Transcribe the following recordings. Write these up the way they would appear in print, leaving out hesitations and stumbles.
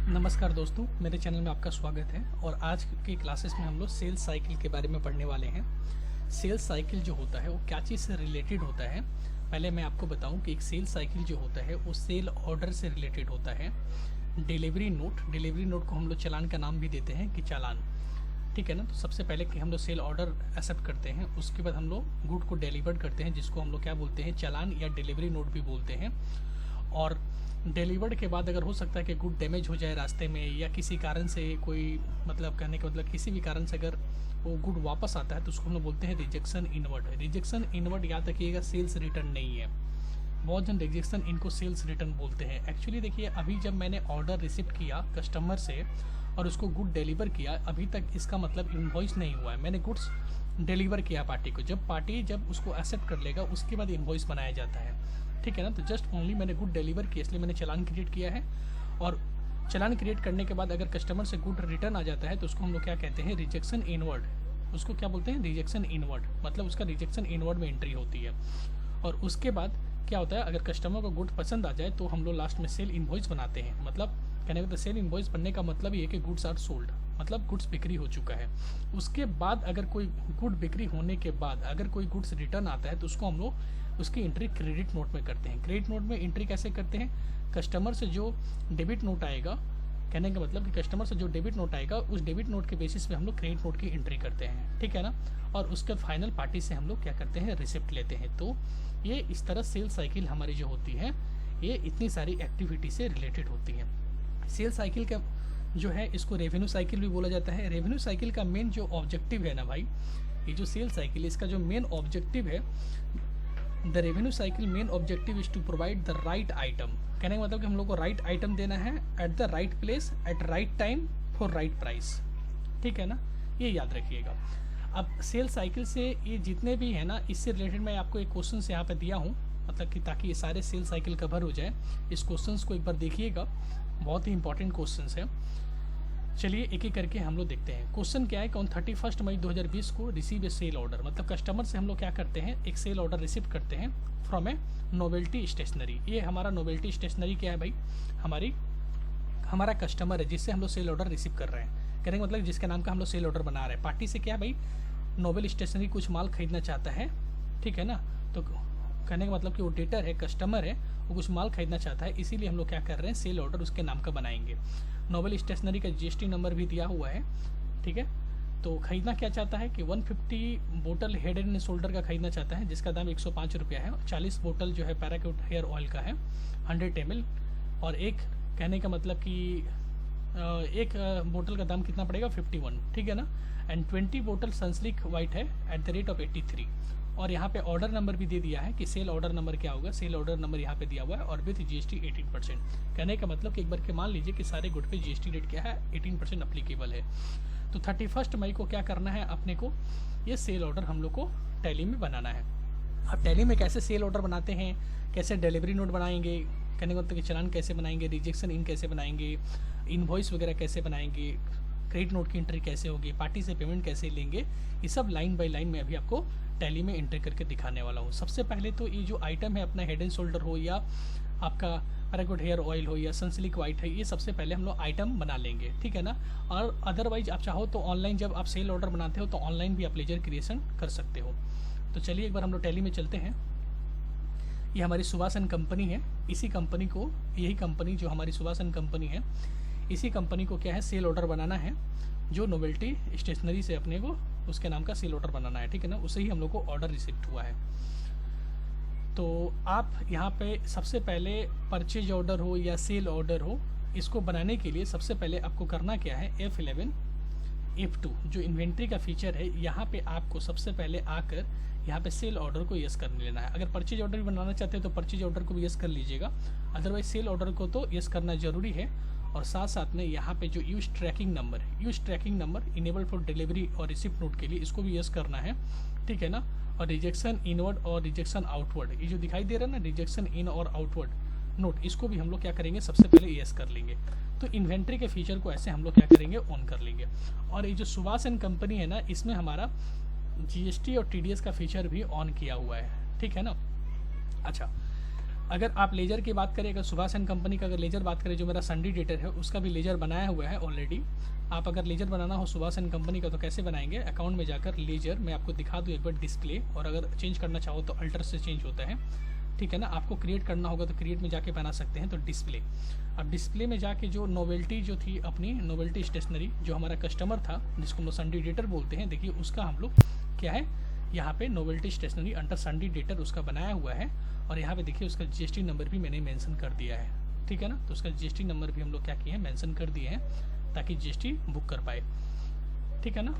नमस्कार दोस्तों, मेरे चैनल में आपका स्वागत है। और आज के क्लासेस में हम लोग सेल्स साइकिल के बारे में पढ़ने वाले हैं। सेल्स साइकिल जो होता है वो क्या चीज़ से रिलेटेड होता है, पहले मैं आपको बताऊं कि एक सेल्स साइकिल जो होता है वो सेल ऑर्डर से रिलेटेड होता है। डिलीवरी नोट को हम लोग चालान का नाम भी देते हैं कि चालान, ठीक है ना। तो सबसे पहले कि हम लोग सेल ऑर्डर एक्सेप्ट करते हैं, उसके बाद हम लोग गुड को डिलीवर करते हैं, जिसको हम लोग क्या बोलते हैं, चालान या डिलीवरी नोट भी बोलते हैं। और डिलीवर्ड के बाद अगर हो सकता है कि गुड डैमेज हो जाए रास्ते में, या किसी कारण से कोई कहने का मतलब किसी भी कारण से अगर वो गुड वापस आता है तो उसको हम लोग बोलते हैं रिजेक्शन इनवर्ड। रिजेक्शन इनवर्ड याद रखिएगा, सेल्स रिटर्न नहीं है। बहुत जन रिजेक्शन इनको सेल्स रिटर्न बोलते हैं। एक्चुअली देखिए, अभी जब मैंने ऑर्डर रिसीव किया कस्टमर से और उसको गुड डिलीवर किया, अभी तक इसका मतलब इनवॉइस नहीं हुआ है। मैंने गुड्स डिलीवर किया पार्टी को, जब उसको एक्सेप्ट कर लेगा उसके बाद इनवॉइस बनाया जाता है, ठीक है ना। तो जस्ट ओनली मैंने गुड डिलीवर किया, इसलिए मैंने चालान क्रिएट किया है। और चालान क्रिएट करने के बाद अगर कस्टमर से गुड रिटर्न आ जाता है तो उसको हम लोग क्या कहते हैं, रिजेक्शन इनवर्ड। उसको क्या बोलते हैं, रिजेक्शन इनवर्ड, मतलब उसका रिजेक्शन इनवर्ड में एंट्री होती है। और उसके बाद क्या होता है, अगर कस्टमर को गुड पसंद आ जाए तो हम लोग लास्ट में सेल इनवॉइस बनाते हैं। मतलब कहने का सेल इनवॉइस बनने का मतलब ये है कि गुड्स आर सोल्ड, मतलब गुड्स बिक्री हो चुका है। उसके बाद अगर कोई गुड बिक्री होने के बाद अगर कोई गुड्स रिटर्न आता है तो उसको हम लोग उसकी एंट्री क्रेडिट नोट में करते हैं। क्रेडिट नोट में एंट्री कैसे करते हैं, कस्टमर से जो डेबिट नोट आएगा, कहने का मतलब कि कस्टमर से जो डेबिट नोट आएगा उस डेबिट नोट के बेसिस पे हम लोग क्रेडिट नोट की एंट्री करते हैं, ठीक है ना। और उसके फाइनल पार्टी से हम लोग क्या करते हैं, रिसिप्ट लेते हैं। तो ये इस तरह सेल साइकिल हमारी जो होती है ये इतनी सारी एक्टिविटी से रिलेटेड होती है। सेल साइकिल का जो है इसको रेवेन्यू साइकिल भी बोला जाता है। रेवेन्यू साइकिल का मेन जो ऑब्जेक्टिव है ना भाई, ये जो सेल साइकिल है इसका जो मेन ऑब्जेक्टिव है, the revenue cycle main objective is to provide the right item. कहने का मतलब कि हम लोग को राइट आइटम देना है at the right place at right time for right price, ठीक है ना, ये याद रखिएगा। अब सेल साइकिल से ये जितने भी है ना, इससे रिलेटेड मैं आपको एक क्वेश्चन यहाँ पे दिया हूँ, मतलब कि ताकि ये सारे सेल साइकिल कवर हो जाए। इस क्वेश्चन को एक बार देखिएगा, बहुत ही इंपॉर्टेंट क्वेश्चन है। चलिए एक एक करके हम लोग देखते हैं। क्वेश्चन क्या है कि ऑन 31 मई 2020 को रिसीव ए सेल ऑर्डर, मतलब कस्टमर से हम लोग क्या करते हैं, एक सेल ऑर्डर रिसीव करते हैं फ्रॉम ए नोवेल्टी स्टेशनरी। ये हमारा नोवेल्टी स्टेशनरी क्या है भाई, हमारा कस्टमर है जिससे हम लोग सेल ऑर्डर रिसीव कर रहे हैं। कहने का मतलब जिसके नाम का हम लोग सेल ऑर्डर बना रहे हैं। पार्टी से क्या भाई, नोवेल स्टेशनरी कुछ माल खरीदना चाहता है, ठीक है ना। तो कहने का मतलब कि वो डेटर है, कस्टमर है, वो कुछ माल खरीदना चाहता है, इसीलिए हम लोग क्या कर रहे हैं, सेल ऑर्डर उसके नाम का बनाएंगे। नोवेल स्टेशनरी का जीएसटी नंबर भी दिया हुआ है, ठीक है। तो खरीदना क्या चाहता है कि 150 बोतल हेड एंड शोल्डर का खरीदना चाहता है, जिसका दाम 105 रुपया है। 40 बोतल जो है पैराक्यूट हेयर ऑयल का है 100 ml। और एक कहने का मतलब कि एक बोतल का दाम कितना पड़ेगा, 51, ठीक है ना। एंड 20 बोतल सनसिल्क वाइट है एट द रेट ऑफ 83। और यहाँ पे ऑर्डर नंबर भी दे दिया है कि सेल ऑर्डर नंबर क्या होगा, सेल ऑर्डर नंबर यहाँ पे दिया हुआ है और विथ जीएसटी 18%। कहने का मतलब कि एक बार के मान लीजिए कि सारे गुड पे जीएसटी रेट क्या है, 18% अप्लीकेबल है। तो 31 मई को क्या करना है अपने को, ये सेल ऑर्डर हम लोग को टैली में बनाना है। अब टैली में कैसे सेल ऑर्डर बनाते हैं, कैसे डिलीवरी नोट बनाएंगे, कहने का मतलब कि चालान कैसे बनाएंगे, रिजेक्शन इन कैसे बनाएंगे, इनवॉइस वगैरह कैसे बनाएंगे, क्रेडिट नोट की एंट्री कैसे होगी, पार्टी से पेमेंट कैसे लेंगे, ये सब लाइन बाय लाइन में अभी आपको टैली में एंटर करके दिखाने वाला हूँ। सबसे पहले तो ये जो आइटम है अपना हेड एंड शोल्डर हो या आपका पैराक्यूट हेयर ऑयल हो या सनसिल्क वाइट है, ये सबसे पहले हम लोग आइटम बना लेंगे, ठीक है ना। और अदरवाइज आप चाहो तो ऑनलाइन जब आप सेल ऑर्डर बनाते हो तो ऑनलाइन भी आप लेजर क्रिएशन कर सकते हो। तो चलिए एक बार हम लोग टैली में चलते हैं। ये हमारी सुभाष एंड कंपनी है, इसी कंपनी को, यही कंपनी जो हमारी सुभाष एंड कंपनी है, इसी कंपनी को क्या है, सेल ऑर्डर बनाना है, जो नोवेल्टी स्टेशनरी से अपने को उसके नाम का सेल ऑर्डर बनाना है, ठीक है ना। उसे ही हम लोग को ऑर्डर रिसीव हुआ है। तो आप यहाँ पे सबसे पहले परचेज ऑर्डर हो या सेल ऑर्डर हो, इसको बनाने के लिए सबसे पहले आपको करना क्या है, F11 F2 जो इन्वेंट्री का फीचर है, यहाँ पे आपको सबसे पहले आकर यहाँ पे सेल ऑर्डर को यस कर लेना है। अगर परचेज ऑर्डर भी बनाना चाहते हैं तो परचेज ऑर्डर को भी यस कर लीजिएगा, अदरवाइज सेल ऑर्डर को तो यस करना जरूरी है। और साथ साथ में यहाँ पे जो use tracking number enable for delivery और रिसिप्ट नोट के लिए इसको भी यस करना है, ठीक है ना। और रिजेक्शन इनवर्ड और रिजेक्शन आउटवर्ड, ये जो दिखाई दे रहा है ना, रिजेक्शन इन और आउटवर्ड नोट, इसको भी हम लोग क्या करेंगे, सबसे पहले यस कर लेंगे। तो इन्वेंट्री के फीचर को ऐसे हम लोग क्या करेंगे, ऑन कर लेंगे। और ये जो सुभाष एंड कंपनी है ना, इसमें हमारा जीएसटी और टीडीएस का फीचर भी ऑन किया हुआ है, ठीक है ना। अच्छा, अगर आप लेजर की बात करें, अगर सुभाष एंड कंपनी का अगर लेजर बात करें, जो मेरा संडी डेटर है उसका भी लेजर बनाया हुआ है ऑलरेडी। आप अगर लेजर बनाना हो सुभाष एंड कंपनी का तो कैसे बनाएंगे, अकाउंट में जाकर लेजर मैं आपको दिखा दूँ एक बार डिस्प्ले, और अगर चेंज करना चाहो तो अल्टर से चेंज होता है, ठीक है ना। आपको क्रिएट करना होगा तो क्रिएट में जाके बना सकते हैं, तो डिस्प्ले। अब डिस्प्ले में जाके जो नोवेल्टी जो थी अपनी नोवेल्टी स्टेशनरी, जो हमारा कस्टमर था जिसको हम संडी डेटर बोलते हैं, देखिए उसका हम लोग क्या है यहाँ पे novelty stationery under sundry debtor उसका बनाया हुआ है। और यहाँ पे देखिए उसका जीएसटी नंबर भी मैंने मेंशन कर दिया है, ठीक है ना। तो उसका जीएसटी नंबर भी हम लोग क्या किए हैं, मेंशन कर दिए हैं, ताकि जीएसटी बुक कर पाए, ठीक है ना।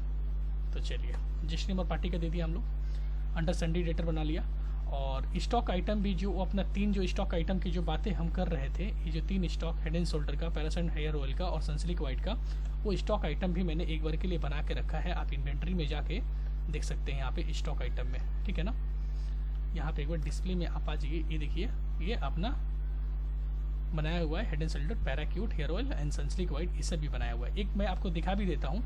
तो चलिए जीएसटी नंबर पार्टी का दे दिया हम लोग, अंडर संडी डेटर बना लिया। और स्टॉक आइटम भी जो अपना 3 जो स्टॉक आइटम की जो बातें हम कर रहे थे, ये जो 3 स्टॉक हेड एंड शोल्डर का, पैरासन हेयर ऑयल का और सनसिल्क वाइट का, वो स्टॉक आइटम भी मैंने एक बार के लिए बना के रखा है। आप इन्वेंट्री में जाके देख सकते हैं यहाँ पे स्टॉक आइटम में, ठीक है ना। यहाँ पे एक बार डिस्प्ले में आप आ जाइए, ये देखिए ये अपना बनाया हुआ है Head and Shoulder, Parachute, hair oil and Sunsilk white, ये सब भी बनाया हुआ है। एक मैं आपको दिखा भी देता हूँ,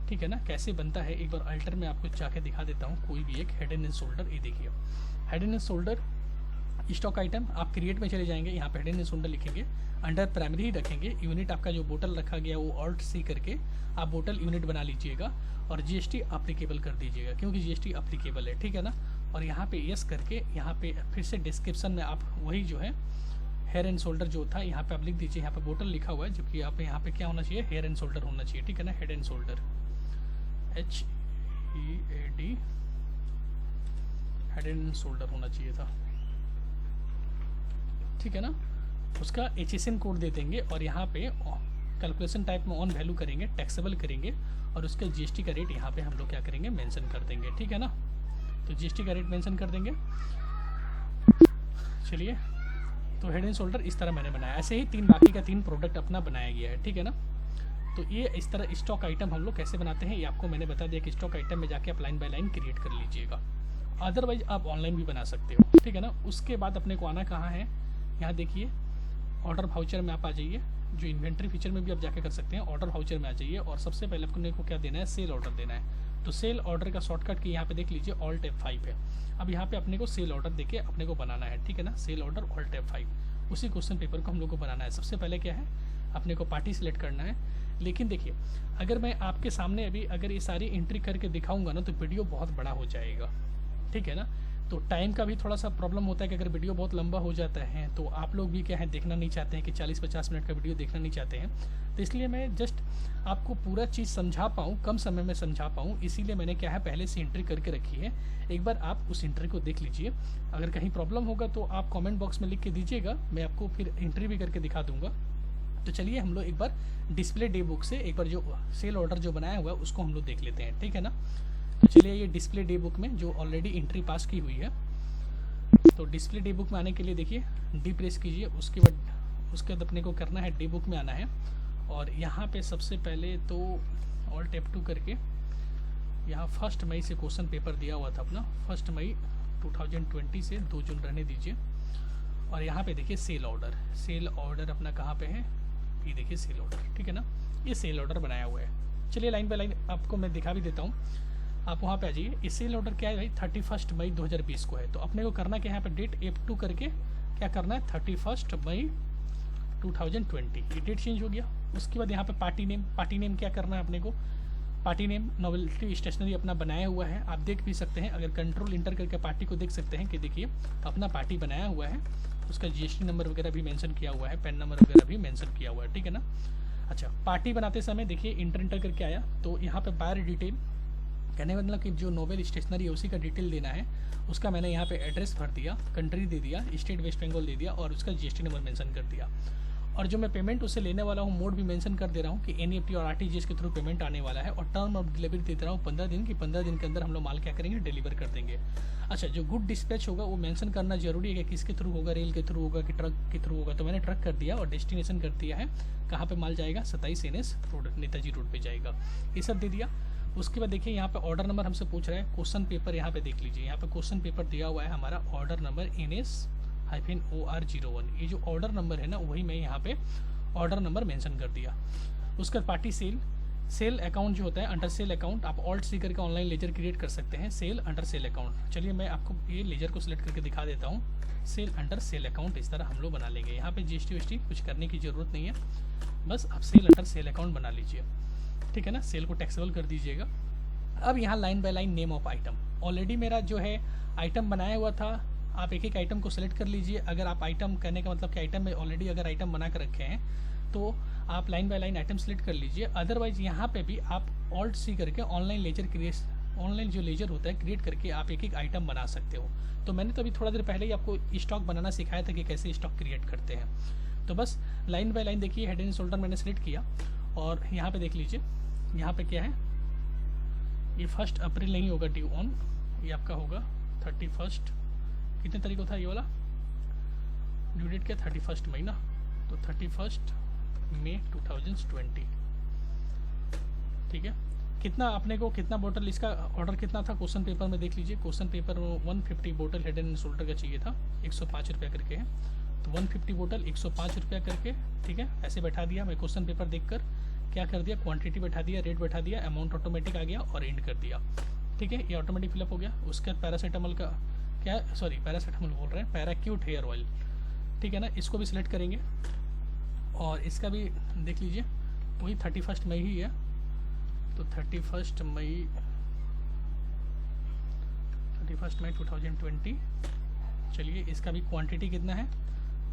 ठीक है ना, कैसे बनता है। एक बार अल्टर में आपको जाके दिखा देता हूँ कोई भी एक हेड एंड शोल्डर। ये देखिए head and shoulder stock item, आप क्रिएट में चले जाएंगे, यहाँ पे हेड एंड शोल्डर लिखेंगे, अंडर प्राइमरी रखेंगे, यूनिट आपका जो बोतल रखा गया वो ऑल्ट सी करके आप बोतल यूनिट बना लीजिएगा, और जीएसटी अप्लीकेबल कर दीजिएगा, क्योंकि जीएसटी अप्लीकेबल है, ठीक है ना। और यहाँ पे यस करके, यहाँ पे फिर से डिस्क्रिप्शन में आप वही जो है हेयर एंड शोल्डर जो था यहाँ पे आप लिख दीजिए, यहाँ पे बोतल लिखा हुआ है, जो कि आप यहाँ पे क्या होना चाहिए, हेयर एंड शोल्डर होना चाहिए, ठीक है ना। Head and shoulder HEAD head and shoulder होना चाहिए था, ठीक है ना। उसका HSN कोड दे देंगे, और यहाँ पे कैलकुलेशन टाइप में ऑन वैल्यू करेंगे, टैक्सेबल करेंगे, और उसका जीएसटी का रेट यहाँ पे हम लोग क्या करेंगे, मेंशन कर देंगे, ठीक है ना। तो जीएसटी का रेट मेंशन कर देंगे। चलिए, तो हेड एंड शोल्डर इस तरह मैंने बनाया, ऐसे ही बाकी का 3 प्रोडक्ट अपना बनाया गया है, ठीक है ना। तो ये इस तरह स्टॉक आइटम हम लोग कैसे बनाते हैं, ये आपको मैंने बता दिया कि स्टॉक आइटम में जाके आप लाइन बाय लाइन क्रिएट कर लीजिएगा। अदरवाइज आप ऑनलाइन भी बना सकते हो, ठीक है ना। उसके बाद अपने को आना कहाँ है, यहाँ देखिए ऑर्डर वाउचर में आप आ जाइए, जो इन्वेंट्री फीचर में भी आप जाके कर सकते हैं। ऑर्डर वाउचर में आ जाइए, और सबसे पहले अपने को क्या देना है, सेल ऑर्डर देना है। तो सेल ऑर्डर का शॉर्टकट की यहाँ पे देख लीजिए, ऑल्ट F5 है। अब यहाँ पे अपने को सेल ऑर्डर देके अपने को बनाना है, ठीक है ना। सेल ऑर्डर ऑल्ट F5, उसी क्वेश्चन पेपर को हम लोग को बनाना है। सबसे पहले क्या है, अपने को पार्टी सिलेक्ट करना है। लेकिन देखिए, अगर मैं आपके सामने अभी अगर ये सारी एंट्री करके दिखाऊंगा ना, तो वीडियो बहुत बड़ा हो जाएगा, ठीक है ना। तो टाइम का भी थोड़ा सा प्रॉब्लम होता है कि अगर वीडियो बहुत लंबा हो जाता है तो आप लोग भी क्या है, देखना नहीं चाहते हैं कि 40-50 मिनट का वीडियो देखना नहीं चाहते हैं। तो इसलिए मैं जस्ट आपको पूरा चीज़ समझा पाऊँ, कम समय में समझा पाऊँ, इसीलिए मैंने क्या है पहले से एंट्री करके रखी है। एक बार आप उस एंट्री को देख लीजिए। अगर कहीं प्रॉब्लम होगा तो आप कमेंट बॉक्स में लिख के दीजिएगा, मैं आपको फिर एंट्री भी करके दिखा दूँगा। तो चलिए हम लोग एक बार डिस्प्ले डे बुक से एक बार जो सेल ऑर्डर जो बनाया हुआ है उसको हम लोग देख लेते हैं, ठीक है ना। तो चलिए, ये डिस्प्ले डे बुक में जो ऑलरेडी एंट्री पास की हुई है, तो डिस्प्ले डे बुक में आने के लिए देखिए डी प्रेस कीजिए, उसके बाद अपने को करना है डे बुक में आना है। और यहाँ पे सबसे पहले तो ऑल्ट F2 करके यहाँ 1 मई से क्वेश्चन पेपर दिया हुआ था अपना, 1 मई 2020 से 2 जून रहने दीजिए। और यहाँ पे देखिए सेल ऑर्डर अपना कहाँ पे है, ये देखिए सेल ऑर्डर, ठीक है ना। ये सेल ऑर्डर बनाया हुआ है। चलिए लाइन बाय लाइन आपको मैं दिखा भी देता हूँ, आप वहाँ पे आ जाइए। ये सेल ऑर्डर क्या है भाई, 31 मई 2020 को है। तो अपने को करना क्या है, यहाँ पे डेट F2 करके क्या करना है, 31 मई 2020, ये डेट चेंज हो गया। उसके बाद यहाँ पे पार्टी नेम क्या करना है अपने को, पार्टी नेम नोवेल्टी स्टेशनरी अपना बनाया हुआ है, आप देख भी सकते हैं। अगर कंट्रोल इंटर करके पार्टी को देख सकते हैं कि देखिए अपना पार्टी बनाया हुआ है, उसका जीएसटी नंबर वगैरह भी मेंशन किया हुआ है, पैन नंबर वगैरह भी मेंशन किया हुआ है, ठीक है ना। अच्छा, पार्टी बनाते समय देखिए इंटर करके आया, तो यहाँ पे बायर डिटेल कहने का मतलब कि जो नोवेल स्टेशनरी है उसी का डिटेल देना है। उसका मैंने यहाँ पे एड्रेस भर दिया, कंट्री दे दिया, स्टेट वेस्ट बंगाल दे दिया, और उसका जीएसटी नंबर मेंशन कर दिया। और जो मैं पेमेंट उससे लेने वाला हूँ, मोड भी मेंशन कर दे रहा हूँ कि NEFT और RTGS के थ्रू पेमेंट आने वाला है। और टर्म ऑफ डिलीवरी दे रहा हूँ 15 दिन की, 15 दिन के अंदर हम लोग माल क्या करेंगे, डिलीवर कर देंगे। अच्छा, जो गुड डिस्पैच होगा वो मेंशन करना जरूरी है कि किसके थ्रू होगा, रेल के थ्रू होगा कि ट्रक के थ्रू होगा। तो मैंने ट्रक कर दिया और डेस्टिनेशन कर दिया है, कहाँ पे माल जाएगा, 27 NS रोड, नेताजी रोड पे जाएगा, ये सब दे दिया। उसके बाद देखिए यहाँ पे ऑर्डर नंबर हमसे पूछ रहा है, क्वेश्चन पेपर यहाँ पे देख लीजिए, यहाँ पे क्वेश्चन पेपर दिया हुआ है हमारा ऑर्डर नंबर NS-OR01। ये जो ऑर्डर नंबर है ना, वही मैं यहाँ पे ऑर्डर नंबर मेंशन कर दिया। उसका पार्टी सेल अकाउंट जो होता है, अंडर सेल अकाउंट आप ऑल्ट सी करके ऑनलाइन लेजर क्रिएट कर सकते हैं, सेल अंडर सेल अकाउंट। चलिए मैं आपको ये लेजर को सिलेक्ट करके दिखा देता हूँ। सेल अंडर सेल अकाउंट इस तरह हम लोग बना लेंगे। यहाँ पे जीएसटी वीएसटी कुछ करने की ज़रूरत नहीं है, बस आप सेल अंडर सेल अकाउंट बना लीजिए, ठीक है ना। सेल को टैक्सेबल कर दीजिएगा। अब यहाँ line by line name of item, already मेरा जो है आइटम बनाया हुआ था। आप एक एक आइटम को सिलेक्ट कर लीजिए। अगर आप आइटम करने का मतलब कि आइटम में ऑलरेडी अगर आइटम बना कर रखे हैं तो आप line by line item select कर लीजिए। अदरवाइज यहाँ पे भी आप ऑल्ट सी करके ऑनलाइन लेजर क्रिएट, ऑनलाइन जो लेजर होता है क्रिएट करके आप एक एक आइटम बना सकते हो। तो मैंने तो अभी थोड़ा देर पहले ही आपको स्टॉक बनाना सिखाया था कि कैसे स्टॉक क्रिएट करते हैं। तो बस लाइन बाय लाइन देखिए, हेड एंड शोल्डर मैंने सेलेक्ट किया और यहाँ पे देख लीजिए, यहाँ पे क्या है, ये 1 अप्रैल नहीं होगा ड्यू ऑन, ये आपका होगा 31, कितने तारीख को था ये वाला ड्यू डेट क्या, 31 मई ना, तो 31 मई 2020, ठीक है। कितना अपने को कितना बोतल, इसका ऑर्डर कितना था क्वेश्चन पेपर में देख लीजिए। क्वेश्चन पेपर 150 बोतल हेड एंड शोल्डर का चाहिए था, 105 रुपया करके है, तो 150 बोतल 105 रुपया करके, ठीक है। ऐसे बैठा दिया मैं क्वेश्चन पेपर देखकर, क्या कर दिया, क्वांटिटी बैठा दिया, रेट बैठा दिया, अमाउंट ऑटोमेटिक आ गया और एंड कर दिया, ठीक है। ये ऑटोमेटिक फिलअप हो गया। उसके बाद पैरासीटामोल का क्या, सॉरी पैरासीटामोल बोल रहे हैं, पैराक्यूट हेयर ऑयल, ठीक है ना। इसको भी सिलेक्ट करेंगे और इसका भी देख लीजिए, वही 31 मई ही है, तो 31 मई 2020। चलिए इसका भी क्वांटिटी कितना है,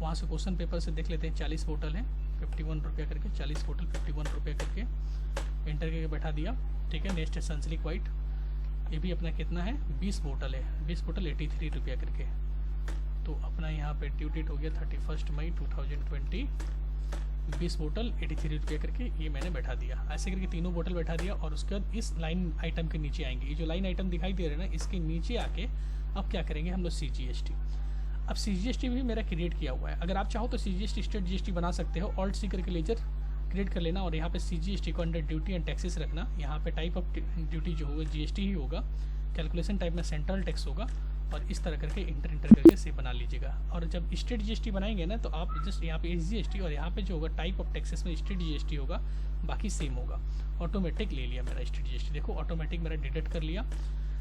वहाँ से क्वेश्चन पेपर से देख लेते हैं। 40 बोतल है, 51 रुपया करके, 40 बोतल 51 रुपया करके एंटर करके बैठा दिया, ठीक है। नेक्स्ट है सनसिल्क वाइट, ये भी अपना कितना है, 20 बोतल है, 20 बोतल 83 रुपया करके। तो अपना यहाँ पे ड्यू डेट हो गया 31 मई 2020, 20 बोतल 83 रुपया करके ये मैंने बैठा दिया। ऐसे करके तीनों बोतल बैठा दिया और उसके बाद इस लाइन आइटम के नीचे आएंगे। ये जो लाइन आइटम दिखाई दे रहे हैं ना, इसके नीचे आके अब क्या करेंगे हम लोग, CGST। अब CGST भी मेरा क्रिएट किया हुआ है। अगर आप चाहो तो CGST स्टेट GST बना सकते हो, ऑल्ट सी करके लेजर क्रिएट कर लेना और यहाँ पे CGST को अंडर ड्यूटी एंड टैक्सेस रखना। यहाँ पे टाइप ऑफ ड्यूटी जो होगा GST ही होगा, कैलकुलेशन टाइप में सेंट्रल टैक्स होगा और इस तरह करके इंटर करके से बना लीजिएगा। और जब स्टेट GST बनाएंगे ना तो आप जस्ट यहाँ पे SGST और यहाँ पे जो होगा टाइप ऑफ टैक्सेस में स्टेट GST होगा, बाकी सेम होगा। ऑटोमेटिक ले लिया मेरा स्टेट GST, देखो ऑटोमेटिक मेरा डिटेक्ट कर लिया।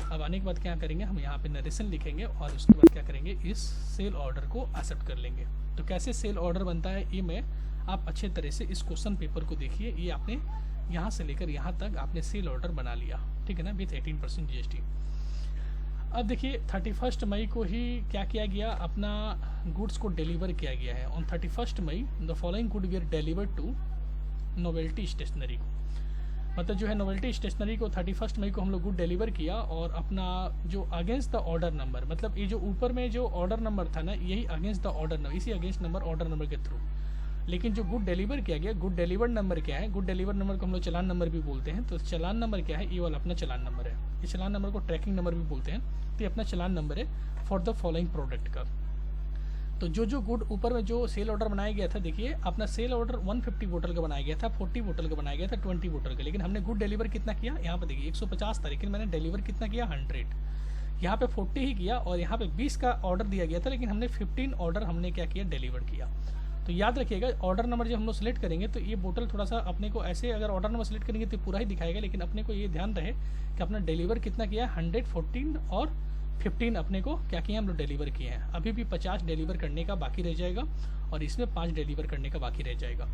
अब आने के बाद क्या करेंगे, हम यहाँ पे नरेशन लिखेंगे और उसके बाद क्या करेंगे, इस सेल ऑर्डर को एक्सेप्ट कर लेंगे। तो कैसे सेल ऑर्डर बनता है ये मैं, आप अच्छे तरह से इस क्वेश्चन पेपर को देखिए। ये आपने यहाँ से लेकर यहाँ तक आपने सेल ऑर्डर बना लिया, ठीक है ना, विथ 18% GST। अब देखिए 31 मई को ही क्या किया गया, अपना गुड्स को डिलीवर किया गया है। On 31 May the following good were delivered to novelty stationery को, मतलब जो है नोवेल्टी स्टेशनरी को 31 मई को हम लोग गुड डिलीवर किया। और अपना जो अगेंस्ट द ऑर्डर नंबर, मतलब ये जो ऊपर में जो ऑर्डर नंबर था ना, यही अगेंस्ट द ऑर्डर नंबर, इसी अगेंस्ट नंबर ऑर्डर नंबर के थ्रू। लेकिन जो गुड डिलीवर किया गया, गुड डिलीवर्ड नंबर क्या है, गुड डिलीवर नंबर को हम लोग चलान नंबर भी बोलते हैं। तो चलान नंबर क्या है, ये वाला अपना चलान नंबर है। ये चलान नंबर को ट्रैकिंग नंबर भी बोलते हैं। तो ये अपना चलान नंबर है फॉर द फॉलोइंग प्रोडक्ट का। तो जो गुड ऊपर में जो सेल ऑर्डर बनाया गया था, देखिए अपना सेल ऑर्डर 150 बोतल का बनाया गया था, 40 बोतल का बनाया गया था, 20 बोतल का। लेकिन हमने गुड डिलीवर कितना किया, यहाँ पे देखिए 150 था, लेकिन मैंने डिलीवर कितना किया, 100। यहाँ पे 40 ही किया और यहाँ पे 20 का ऑर्डर दिया गया था, लेकिन हमने 15 ऑर्डर हमने क्या किया, डिलीवर किया। तो याद रखिएगा ऑर्डर नंबर जब हम लोग सेलेक्ट करेंगे तो ये बोतल थोड़ा सा अपने को ऐसे, अगर ऑर्डर नंबर सेलेक्ट करेंगे तो पूरा ही दिखाएगा, लेकिन अपने को ये ध्यान रहे कि अपना डिलीवर कितना किया है, 100, 14 और 15 अपने को क्या किया, हम लोग डिलीवर किए हैं। अभी भी 50 डिलीवर करने का बाकी रह जाएगा और इसमें 5 डिलीवर करने का बाकी रह जाएगा,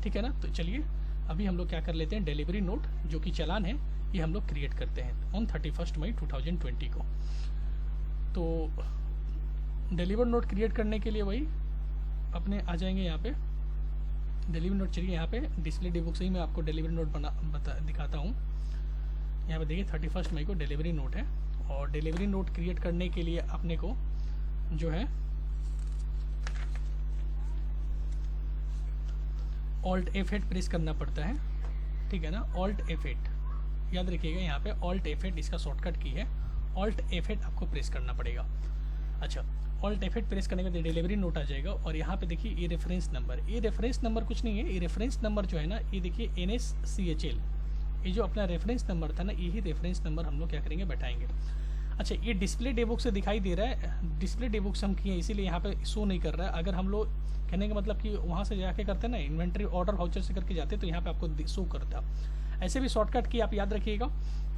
ठीक है ना। तो चलिए अभी हम लोग क्या कर लेते हैं, डिलीवरी नोट जो कि चालान है ये हम लोग क्रिएट करते हैं ऑन 31 मई 2020 को। तो डिलीवर नोट क्रिएट करने के लिए वही अपने आ जाएंगे यहाँ पे डिलीवरी नोट। चलिए यहाँ पे डिस्प्ले डी बुक से ही मैं आपको डिलीवरी नोट दिखाता हूँ। यहाँ पे देखिए 31 मई को डिलीवरी नोट है और डिलीवरी नोट क्रिएट करने के लिए अपने को जो है Alt F8 प्रेस करना पड़ता है, ठीक है ना। Alt F8 याद रखिएगा, यहाँ पे Alt F8 इसका शॉर्टकट की है, Alt F8 आपको प्रेस करना पड़ेगा। अच्छा, Alt F8 प्रेस करने के बाद डिलीवरी नोट आ जाएगा और यहाँ पे देखिए ये रेफरेंस नंबर, ये रेफरेंस नंबर कुछ नहीं है, ये रेफरेंस नंबर जो है ना, ये देखिए NSCHL, ये जो अपना रेफरेंस नंबर था ना, यही रेफरेंस नंबर हम लोग क्या करेंगे, बैठाएंगे। अच्छा, ये डिस्प्ले डे बुक से दिखाई दे रहा है, डिस्प्ले डे बुक से हम किए इसीलिए यहाँ पे शो नहीं कर रहा है। अगर हम लोग कहने का मतलब कि वहाँ से जाके करते हैं ना, इन्वेंट्री ऑर्डर वाउचर से करके जाते तो यहाँ पे आपको शो करता। ऐसे भी शॉर्टकट की आप याद रखिएगा,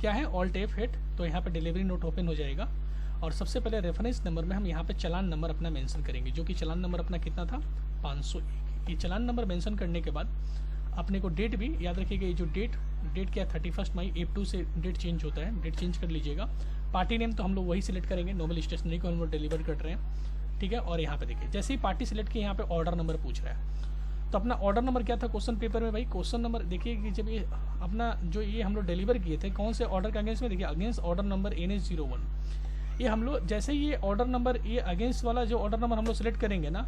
क्या है ऑल्ट F8, तो यहाँ पे डिलीवरी नोट ओपन हो जाएगा और सबसे पहले रेफरेंस नंबर में हम यहाँ पे चलान नंबर अपना मेंशन करेंगे, जो कि चलान नंबर अपना कितना था 501। ये चलान नंबर मेंशन करने के बाद अपने को डेट भी याद रखिएगा, ये जो डेट क्या 31 मई F2 से डेट चेंज होता है, डेट चेंज कर लीजिएगा। पार्टी नेम तो हम लोग वही सिलेक्ट करेंगे, नोबल स्टेशनरी को हम लोग डिलीवर कर रहे हैं, ठीक है। और यहाँ पे देखिए जैसे ही पार्टी सिलेक्ट किए यहाँ पे ऑर्डर नंबर पूछ रहा है, तो अपना ऑर्डर नंबर क्या था क्वेश्चन पेपर में भाई, क्वेश्चन नंबर देखिए कि जब ये अपना जो ये हम लोग डिलीवर किए थे कौन से ऑर्डर के अगेंस्ट में, देखिए अगेंस्ट ऑर्डर नंबर NH01। ये हम लोग जैसे ही ये ऑर्डर नंबर, ये अगेंस्ट वाला जो ऑर्डर नंबर हम लोग सेलेक्ट करेंगे ना,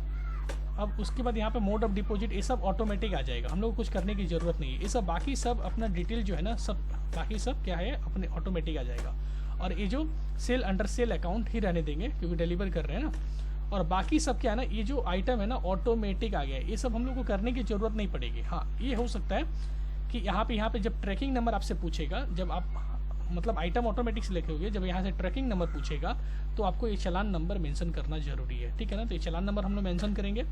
अब उसके बाद यहाँ पे मोड ऑफ डिपॉजिट ये सब ऑटोमेटिक आ जाएगा, हम लोग को कुछ करने की ज़रूरत नहीं है। ये सब बाकी सब अपना डिटेल जो है ना, सब बाकी सब क्या है अपने ऑटोमेटिक आ जाएगा। और ये जो सेल अंडर सेल अकाउंट ही रहने देंगे क्योंकि डिलीवर कर रहे हैं ना। और बाकी सब क्या है ना, ये जो आइटम है ना ऑटोमेटिक आ गया है, ये सब हम लोग को करने की ज़रूरत नहीं पड़ेगी। हाँ ये हो सकता है कि यहाँ पे जब ट्रैकिंग नंबर आपसे पूछेगा, जब आप मतलब आइटम ऑटोमेटिक से लिखे हुए, जब यहाँ से ट्रैकिंग नंबर पूछेगा तो आपको ये चलान नंबर मेंशन करना जरूरी है, ठीक है ना। तो ये चलान नंबर हम लोग मेंशन करेंगे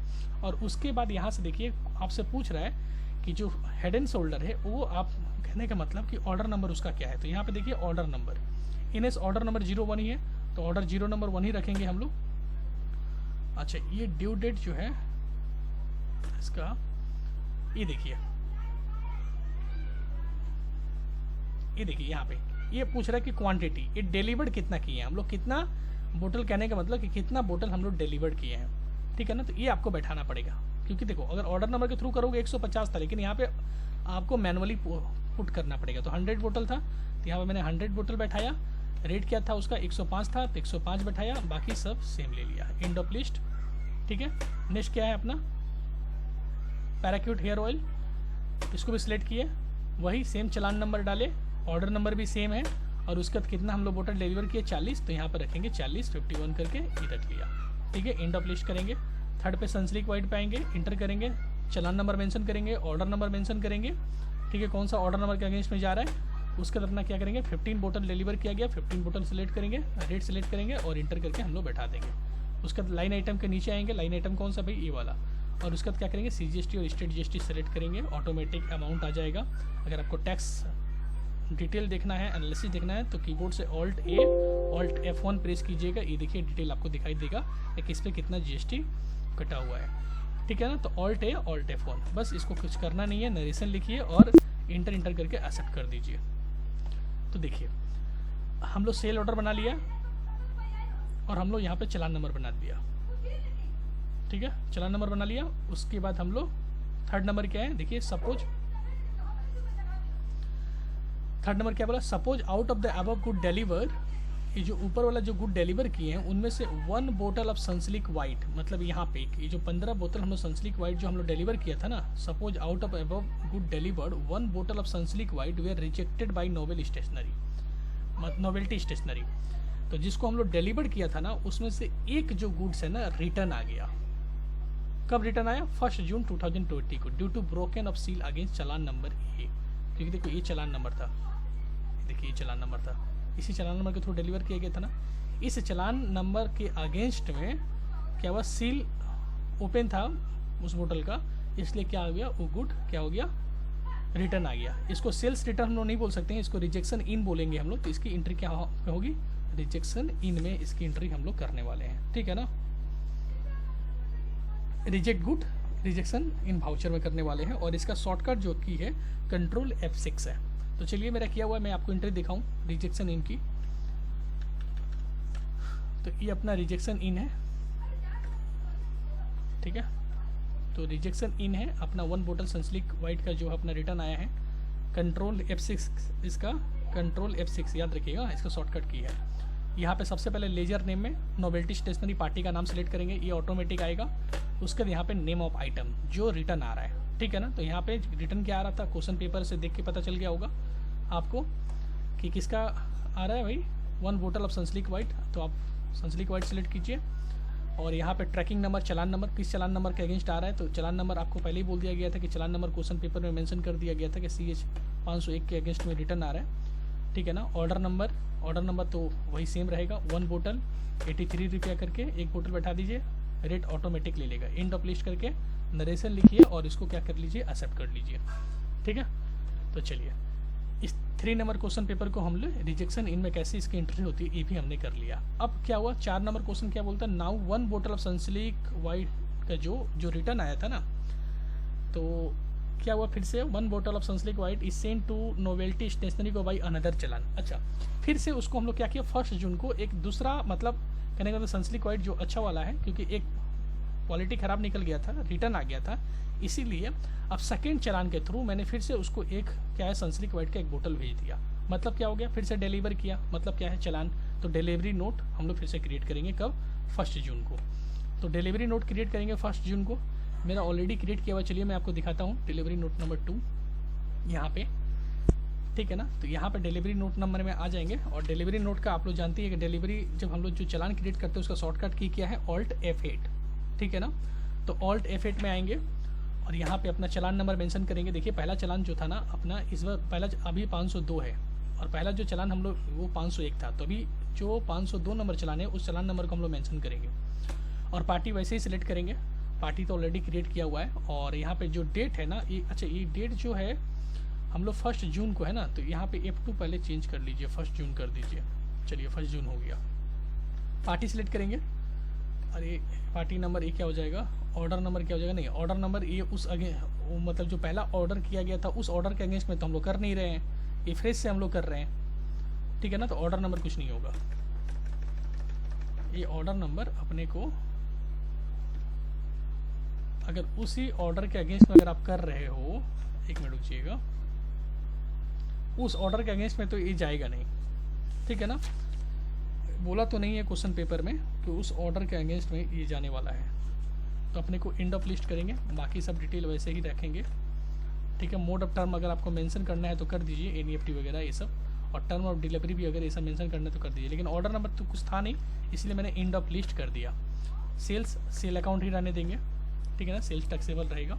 और उसके बाद यहाँ से देखिए आपसे पूछ रहा है कि जो हेड एंड शोल्डर है वो आप कहने का मतलब कि ऑर्डर नंबर उसका क्या है। तो यहाँ पे देखिए order number NS order number 01 ही है, तो ऑर्डर 0 नंबर 1 ही रखेंगे हम लोग। अच्छा ये ड्यू डेट जो है इसका, ये देखिए यहाँ पे ये पूछ रहा है कि क्वांटिटी, ये डिलीवर्ड कितना किए हैं हम लोग, कितना बोतल, कहने का मतलब कि कितना बोतल हम लोग डिलीवर्ड किए हैं, ठीक है ना। तो ये आपको बैठाना पड़ेगा क्योंकि देखो अगर ऑर्डर नंबर के थ्रू करोगे 150 था, लेकिन यहाँ पे आपको मैनुअली पुट करना पड़ेगा। तो 100 बोतल था तो यहाँ पे मैंने 100 बोतल बैठाया, रेट क्या था उसका 105 था तो 105 बैठाया, बाकी सब सेम ले लिया, एंड ऑफ लिस्ट, ठीक है। नेक्स्ट क्या है अपना पैराक्यूट हेयर ऑयल, इसको भी सिलेक्ट किए, वही सेम चलान नंबर डाले, ऑर्डर नंबर भी सेम है और उसके बाद कितना हम लोग बोतल डिलीवर किए 40, तो यहाँ पर रखेंगे 40 51 करके ये रख लिया, ठीक है। एंड ऑफ लिस्ट करेंगे, थर्ड पे सनसिल्क वाइट पे आएंगे, इंटर करेंगे, चलान नंबर मेंशन करेंगे, ऑर्डर नंबर मेंशन करेंगे, ठीक है, कौन सा ऑर्डर नंबर के अगेंस्ट में जा रहा है। उसके बाद अपना क्या करेंगे 15 बोतल डिलीवर किया गया, 15 बोतल सेलेक्ट करेंगे, रेट सेलेक्ट करेंगे और इंटर करके हम लोग बैठा देंगे। उसके बाद लाइन आइटम के नीचे आएंगे, लाइन आइटम कौन सा भाई ये वाला, और उसके बाद क्या करेंगे CGST और स्टेट GST सेलेक्ट करेंगे, ऑटोमेटिक अमाउंट आ जाएगा। अगर आपको टैक्स डिटेल देखना है, एनालिसिस देखना है तो कीबोर्ड से Alt A Alt F1 press कीजिएगा, ये देखिए डिटेल आपको दिखाई देगा कि किस पे कितना GST कटा हुआ है, ठीक है ना। तो Alt A Alt F1, बस इसको कुछ करना नहीं है, नरेशन लिखिए और इंटर करके एक्सेप्ट कर दीजिए। तो देखिए हम लोग सेल ऑर्डर बना लिया और हम लोग यहाँ पे चलान नंबर बना दिया, ठीक है, चलान नंबर बना लिया। उसके बाद हम लोग थर्ड नंबर क्या है देखिए, सपोज थर्ड नंबर क्या बोला, suppose out of the above good deliver, ये जो ऊपर वाला जो गुड डिलीवर किए हैं उनमें से 1 बोतल ऑफ सनसिल्क वाइट, मतलब यहाँ पे ये जो 15 बोतल हम लोग सनसिल्क वाइट जो हम लोग डिलीवर किया था ना, suppose out of above good delivered 1 बोतल of Sunsilk white were rejected by novel stationery, novelty stationery. तो जिसको हम लोग डिलीवर किया था ना उसमें से एक जो गुड्स है ना रिटर्न आ गया। कब रिटर्न आया 1 जून 2020 को, due to broken of seal against challan number A, क्योंकि देखो ये चलान नंबर था, देखिए ये चलान नंबर था, इसी चलान नंबर के थ्रू डिलीवर किया गया था ना। इस चलान नंबर के अगेंस्ट में क्या हुआ, सील ओपन था उस बोतल का, इसलिए क्या हो गया वो गुड क्या हो गया रिटर्न आ गया। इसको सेल्स रिटर्न हम लोग नहीं बोल सकते हैं, इसको रिजेक्शन इन बोलेंगे हम लोग। तो इसकी एंट्री क्या होगी, रिजेक्शन इन में इसकी एंट्री हम लोग करने वाले हैं, ठीक है ना। रिजेक्ट गुड रिजेक्शन इन वाउचर में करने वाले हैं और इसका शॉर्टकट जो की है कंट्रोल F6 है। तो चलिए मेरा किया हुआ है, मैं आपको एंट्री दिखाऊं रिजेक्शन इन की। तो ये अपना रिजेक्शन इन है, ठीक है। तो रिजेक्शन इन है अपना 1 बोतल सनसिल्क वाइट का जो अपना रिटर्न आया है, कंट्रोल F6, इसका कंट्रोल F6 याद रखिएगा, इसका शॉर्टकट की है। यहाँ पे सबसे पहले लेजर नेम में नोवेल्टी स्टेशनरी पार्टी का नाम सेलेक्ट करेंगे, ये ऑटोमेटिक आएगा। उसके बाद यहाँ पे नेम ऑफ आइटम जो रिटर्न आ रहा है, ठीक है ना। तो यहाँ पे रिटर्न क्या आ रहा था, क्वेश्चन पेपर से देख के पता चल गया होगा आपको कि किसका आ रहा है भाई, 1 बोतल ऑफ सनसिल्क वाइट। तो आप सनसिल्क वाइट सेलेक्ट कीजिए और यहाँ पे ट्रैकिंग नंबर, चलान नंबर किस चलान नंबर के अगेंस्ट आ रहा है। तो चलान नंबर आपको पहले ही बोल दिया गया था कि चलान नंबर क्वेश्चन पेपर में मेंशन कर दिया गया था कि CH 501 के अगेंस्ट में रिटर्न आ रहा है, ठीक है ना। ऑर्डर नंबर तो वही सेम रहेगा, 1 बोतल 83 रुपया करके 1 बोतल बैठा दीजिए, रेट ऑटोमेटिक ले लेगा। एंड ऑफ लिस्ट करके नरेशन लिखिए और इसको क्या कर लीजिए एक्सेप्ट कर लीजिए, ठीक है। तो चलिए इस 3 नंबर क्वेश्चन पेपर को हम लोग रिजेक्शन इन में कैसे इसकी एंट्री होती है ये भी हमने कर लिया। अब क्या हुआ, 4 नंबर क्वेश्चन क्या बोलता है, नाउ 1 बोतल ऑफ सनसिल्क वाइट का जो रिटर्न आया था ना, तो क्या हुआ, फिर से 1 बोतल of Sunsilk white is sent to novelty stationery को बाई अनदर चलान। अच्छा, फिर से उसको हम लोग क्या किया, 1 जून को एक दूसरा, मतलब कहने का मतलब सनसिल्क वाइट जो अच्छा वाला है, क्योंकि एक क्वालिटी ख़राब निकल गया था, रिटर्न आ गया था, इसीलिए अब सेकेंड चलान के थ्रू मैंने फिर से उसको एक क्या है सनसिल्क वाइट का एक बोतल भेज दिया। मतलब क्या हो गया, फिर से डिलीवर किया, मतलब क्या है चलान। तो डिलीवरी नोट हम लोग फिर से क्रिएट करेंगे कब, 1 जून को। तो डिलीवरी नोट क्रिएट करेंगे 1 जून को, मेरा ऑलरेडी क्रिएट किया हुआ, चलिए मैं आपको दिखाता हूँ। डिलीवरी नोट नंबर 2 यहाँ पे, ठीक है ना। तो यहाँ पे डिलीवरी नोट नंबर में आ जाएंगे, और डिलीवरी नोट का आप लोग जानते हैं कि डिलीवरी जब हम लोग जो चलान क्रिएट करते हैं उसका शॉर्टकट की क्या है, Alt F8, ठीक है ना। तो Alt F8 में आएंगे और यहाँ पे अपना चलान नंबर मेंशन करेंगे। देखिए पहला चलान जो था ना अपना, इस बार पहला अभी 502 है, और पहला जो चलान हम लोग वो 501 था। तो अभी जो 502 नंबर चलान है उस चलान नंबर को हम लोग मेंशन करेंगे, और पार्टी वैसे ही सिलेक्ट करेंगे। पार्टी तो ऑलरेडी क्रिएट किया हुआ है, और यहाँ पे जो डेट है ना, ये अच्छा ये डेट जो है हम लोग 1 जून को है ना, तो यहाँ पे F2 पहले चेंज कर लीजिए, 1 जून कर दीजिए। चलिए 1 जून हो गया। पार्टी सिलेक्ट करेंगे, अरे पार्टी नंबर ये क्या हो जाएगा, ऑर्डर नंबर क्या हो जाएगा, नहीं ऑर्डर नंबर ये उस मतलब जो पहला ऑर्डर किया गया था उस ऑर्डर के अगेंस्ट में तो हम लोग कर नहीं रहे हैं, ये फ्रेश से हम लोग कर रहे हैं, ठीक है ना। तो ऑर्डर नंबर कुछ नहीं होगा, ये ऑर्डर नंबर अपने को अगर उसी ऑर्डर के अगेंस्ट में अगर आप कर रहे हो, एक मिनट रुकिएगा, उस ऑर्डर के अगेंस्ट में तो ये जाएगा नहीं, ठीक है ना। बोला तो नहीं है क्वेश्चन पेपर में कि उस ऑर्डर के अगेंस्ट में ये जाने वाला है, तो अपने को एंड ऑफ लिस्ट करेंगे, बाकी सब डिटेल वैसे ही रखेंगे, ठीक है। मोड ऑफ टर्म अगर आपको मेंशन करना है तो कर दीजिए, NEFT वगैरह ये सब, और टर्म ऑफ डिलीवरी भी अगर ऐसा मेंशन करना है तो कर दीजिए, लेकिन ऑर्डर नंबर तो कुछ था नहीं, इसलिए मैंने एंड ऑफ लिस्ट कर दिया। सेल अकाउंट ही रहने देंगे, ठीक है ना, सेल्स टैक्सेबल रहेगा।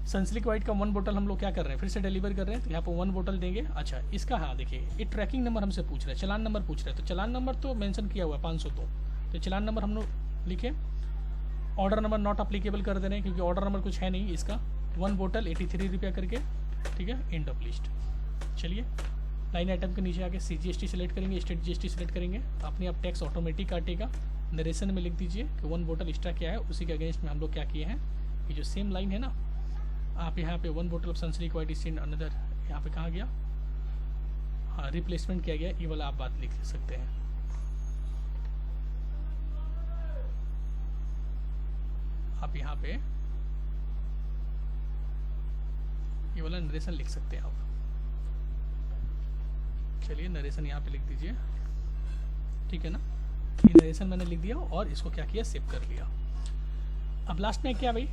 सनसिल्क वाइट का 1 बोतल हम लोग क्या कर रहे हैं, फिर से डिलीवर कर रहे हैं, तो यहाँ पर 1 बोतल देंगे। अच्छा इसका, हाँ देखिए ये ट्रैकिंग नंबर हमसे पूछ रहा है, चलान नंबर पूछ रहा है, तो चलान नंबर तो मेंशन किया हुआ है 502, तो चलान नंबर हम लोग लिखे। ऑर्डर नंबर नॉट अप्लीकेबल कर दे रहे हैं क्योंकि ऑर्डर नंबर कुछ है नहीं इसका। 1 बोतल 83 रुपया करके, ठीक है, एंड ऑफ लिस्ट। चलिए लाइन आइटम के नीचे आके CGST सेलेक्ट करेंगे, स्टेट GST सेलेक्ट करेंगे, अपने आप टैक्स ऑटोमेटिक काटेगा। नरेशन में लिख दीजिए कि 1 बोतल एक्स्ट्रा क्या है, उसी के अगेंस्ट में हम लोग क्या किए हैं, ये जो सेम लाइन है ना, आप यहाँ पे 1 बोतल of Sunsilk white is another, यहाँ पे कहाँ गया, हाँ रिप्लेसमेंट किया गया, ये वाला आप बात लिख सकते हैं। आप यहाँ पे ये वाला नरेशन लिख सकते हैं आप। चलिए नरेशन यहाँ पे लिख दीजिए, ठीक है ना। ये नरेशन मैंने लिख दिया और इसको क्या किया, सेव कर लिया। अब लास्ट में क्या भाई,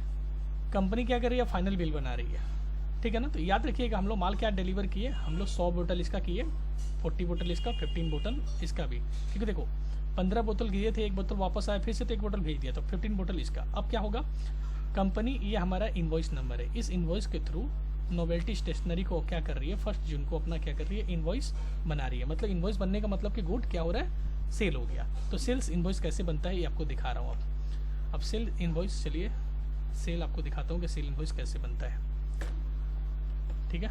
कंपनी क्या कर रही है, फाइनल बिल बना रही है, ठीक है ना। तो याद रखिएगा हम लोग माल क्या डिलीवर किए, हम लोग 100 बोतल इसका किए, 40 बोतल इसका, 15 बोतल इसका भी, क्योंकि देखो 15 बोतल किए थे, 1 बोतल वापस आया, फिर से तो 1 बोतल भेज दिया, तो 15 बोतल इसका। अब क्या होगा, कंपनी ये हमारा इन्वॉइस नंबर है, इस इन्वॉइस के थ्रू नोवेल्टी स्टेशनरी को क्या कर रही है, 1 जून को अपना क्या कर रही है, इन्वॉइस बना रही है। मतलब इन्वॉइस बनने का मतलब कि गुड क्या हो रहा है, सेल हो गया। तो सेल्स इन्वॉइस कैसे बनता है ये आपको दिखा रहा हूँ अब सेल इन्वॉइस, चलिए सेल आपको दिखाता हूँ कि सेल इन्वॉइस कैसे बनता है, ठीक है।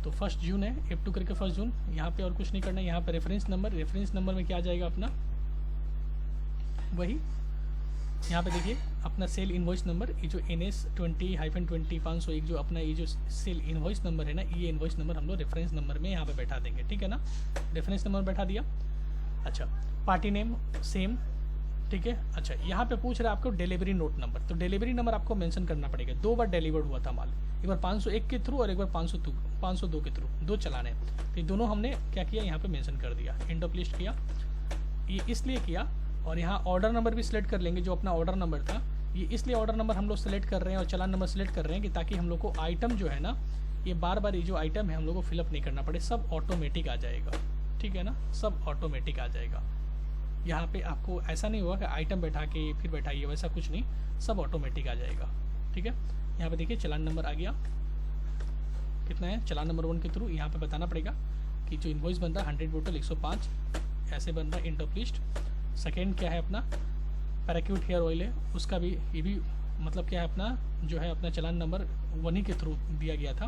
तो 1 जून है, F2 करके 1 जून, यहाँ पे और कुछ नहीं करना है। यहाँ पे रेफरेंस नंबर में क्या आ जाएगा अपना, वही यहाँ पे देखिए अपना सेल इन्वॉइस नंबर, ये जो NS20-20 जो अपना ये जो सेल इन्वॉइस नंबर है ना, ये इन्वॉइस नंबर हम लोग रेफरेंस नंबर में यहाँ पे बैठा देंगे, ठीक है ना। रेफरेंस नंबर बैठा दिया। अच्छा पार्टी नेम सेम, ठीक है। अच्छा यहाँ पे पूछ रहा है आपको डिलीवरी नोट नंबर, तो डिलीवरी नंबर आपको मेंशन करना पड़ेगा। 2 बार डिलीवर्ड हुआ था माल, एक बार 501 के थ्रू और एक बार 502 के थ्रू, 2 चलाने, तो दोनों हमने क्या किया यहाँ पे मेंशन कर दिया, एंड ऑफ लिस्ट किया। ये इसलिए किया, और यहाँ ऑर्डर नंबर भी सिलेक्ट कर लेंगे, जो अपना ऑर्डर नंबर था, ये इसलिए ऑर्डर नंबर हम लोग सेलेक्ट कर रहे हैं और चलान नंबर सेलेक्ट कर रहे हैं कि ताकि हम लोग को आइटम जो है ना, ये बार बार ये जो आइटम है हम लोग को फिलअप नहीं करना पड़े, सब ऑटोमेटिक आ जाएगा, ठीक है ना, सब ऑटोमेटिक आ जाएगा। यहाँ पे आपको ऐसा नहीं होगा कि आइटम बैठा के फिर बैठाइए, वैसा कुछ नहीं, सब ऑटोमेटिक आ जाएगा, ठीक है। यहाँ पे देखिए चलान नंबर आ गया, कितना है, चलान नंबर 1 के थ्रू यहाँ पे बताना पड़ेगा कि जो इन्वॉइस बन रहा है 100 बोतल 105 ऐसे बन रहा है, एंड ऑफ लिस्ट। सेकेंड क्या है अपना पैराक्यूट हेयर ऑयल है, उसका भी ये भी मतलब क्या है अपना जो है अपना चलान नंबर 1 ही के थ्रू दिया गया था,